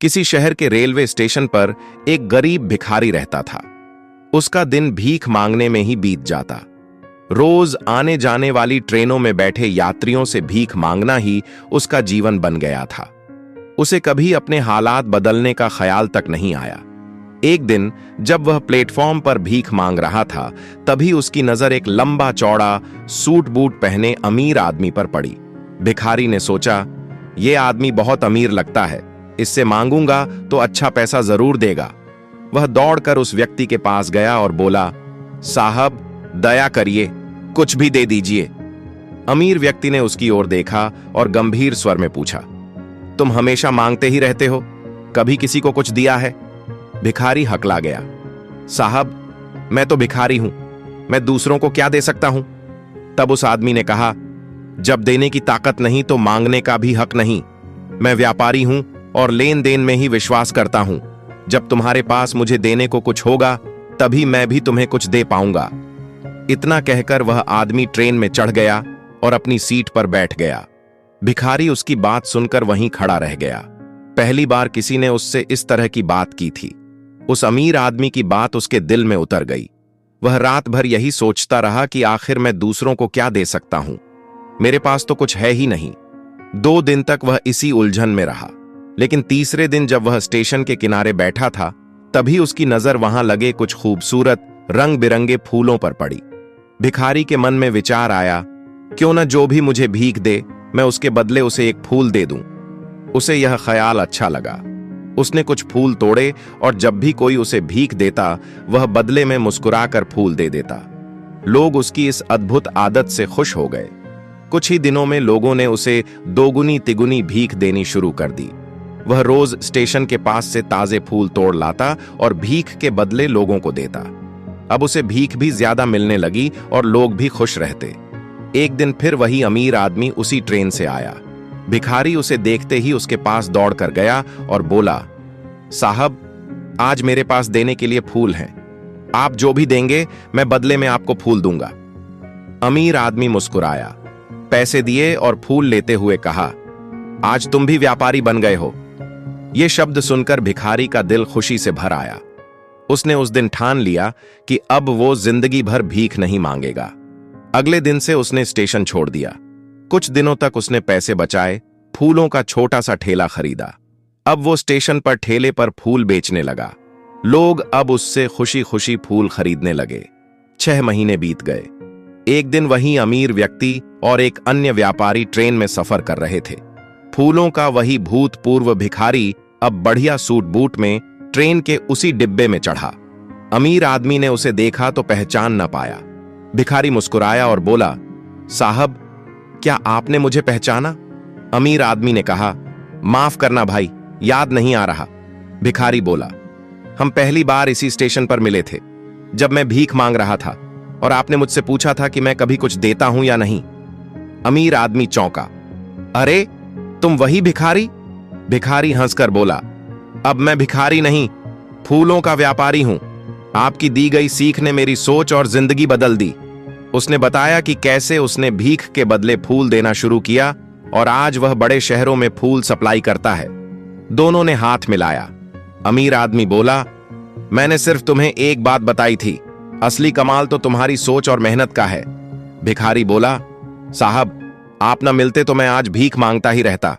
किसी शहर के रेलवे स्टेशन पर एक गरीब भिखारी रहता था। उसका दिन भीख मांगने में ही बीत जाता। रोज आने जाने वाली ट्रेनों में बैठे यात्रियों से भीख मांगना ही उसका जीवन बन गया था। उसे कभी अपने हालात बदलने का ख्याल तक नहीं आया। एक दिन जब वह प्लेटफॉर्म पर भीख मांग रहा था, तभी उसकी नजर एक लंबा चौड़ा सूट बूट पहने अमीर आदमी पर पड़ी। भिखारी ने सोचा, यह आदमी बहुत अमीर लगता है, इससे मांगूंगा तो अच्छा पैसा जरूर देगा। वह दौड़कर उस व्यक्ति के पास गया और बोला, साहब दया करिए, कुछ भी दे दीजिए। अमीर व्यक्ति ने उसकी ओर देखा और गंभीर स्वर में पूछा, तुम हमेशा मांगते ही रहते हो, कभी किसी को कुछ दिया है? भिखारी हकला गया, साहब मैं तो भिखारी हूं, मैं दूसरों को क्या दे सकता हूं? तब उस आदमी ने कहा, जब देने की ताकत नहीं तो मांगने का भी हक नहीं। मैं व्यापारी हूं और लेन देन में ही विश्वास करता हूं। जब तुम्हारे पास मुझे देने को कुछ होगा तभी मैं भी तुम्हें कुछ दे पाऊंगा। इतना कहकर वह आदमी ट्रेन में चढ़ गया और अपनी सीट पर बैठ गया। भिखारी उसकी बात सुनकर वहीं खड़ा रह गया। पहली बार किसी ने उससे इस तरह की बात की थी। उस अमीर आदमी की बात उसके दिल में उतर गई। वह रात भर यही सोचता रहा कि आखिर मैं दूसरों को क्या दे सकता हूं, मेरे पास तो कुछ है ही नहीं। 2 दिन तक वह इसी उलझन में रहा, लेकिन तीसरे दिन जब वह स्टेशन के किनारे बैठा था, तभी उसकी नजर वहां लगे कुछ खूबसूरत रंग बिरंगे फूलों पर पड़ी। भिखारी के मन में विचार आया, क्यों न जो भी मुझे भीख दे मैं उसके बदले उसे एक फूल दे दूं। उसे यह ख्याल अच्छा लगा। उसने कुछ फूल तोड़े और जब भी कोई उसे भीख देता वह बदले में मुस्कुराकर फूल दे देता। लोग उसकी इस अद्भुत आदत से खुश हो गए। कुछ ही दिनों में लोगों ने उसे दोगुनी तिगुनी भीख देनी शुरू कर दी। वह रोज स्टेशन के पास से ताजे फूल तोड़ लाता और भीख के बदले लोगों को देता। अब उसे भीख भी ज्यादा मिलने लगी और लोग भी खुश रहते। एक दिन फिर वही अमीर आदमी उसी ट्रेन से आया। भिखारी उसे देखते ही उसके पास दौड़कर गया और बोला, साहब आज मेरे पास देने के लिए फूल हैं, आप जो भी देंगे मैं बदले में आपको फूल दूंगा। अमीर आदमी मुस्कुराया, पैसे दिए और फूल लेते हुए कहा, आज तुम भी व्यापारी बन गए हो। यह शब्द सुनकर भिखारी का दिल खुशी से भर आया। उसने उस दिन ठान लिया कि अब वो जिंदगी भर भीख नहीं मांगेगा। अगले दिन से उसने स्टेशन छोड़ दिया। कुछ दिनों तक उसने पैसे बचाए, फूलों का छोटा सा ठेला खरीदा। अब वो स्टेशन पर ठेले पर फूल बेचने लगा। लोग अब उससे खुशी खुशी फूल खरीदने लगे। 6 महीने बीत गए। एक दिन वही अमीर व्यक्ति और एक अन्य व्यापारी ट्रेन में सफर कर रहे थे। फूलों का वही भूतपूर्व भिखारी अब बढ़िया सूट बूट में ट्रेन के उसी डिब्बे में चढ़ा। अमीर आदमी ने उसे देखा तो पहचान न पाया। भिखारी मुस्कुराया और बोला, साहब क्या आपने मुझे पहचाना? अमीर आदमी ने कहा, माफ करना भाई, याद नहीं आ रहा। भिखारी बोला, हम पहली बार इसी स्टेशन पर मिले थे जब मैं भीख मांग रहा था और आपने मुझसे पूछा था कि मैं कभी कुछ देता हूं या नहीं। अमीर आदमी चौंका, अरे तुम वही भिखारी? भिखारी हंसकर बोला, अब मैं भिखारी नहीं, फूलों का व्यापारी हूं। आपकी दी गई सीख ने मेरी सोच और जिंदगी बदल दी। उसने बताया कि कैसे उसने भीख के बदले फूल देना शुरू किया और आज वह बड़े शहरों में फूल सप्लाई करता है। दोनों ने हाथ मिलाया। अमीर आदमी बोला, मैंने सिर्फ तुम्हें एक बात बताई थी, असली कमाल तो तुम्हारी सोच और मेहनत का है। भिखारी बोला, साहब आप न मिलते तो मैं आज भीख मांगता ही रहता।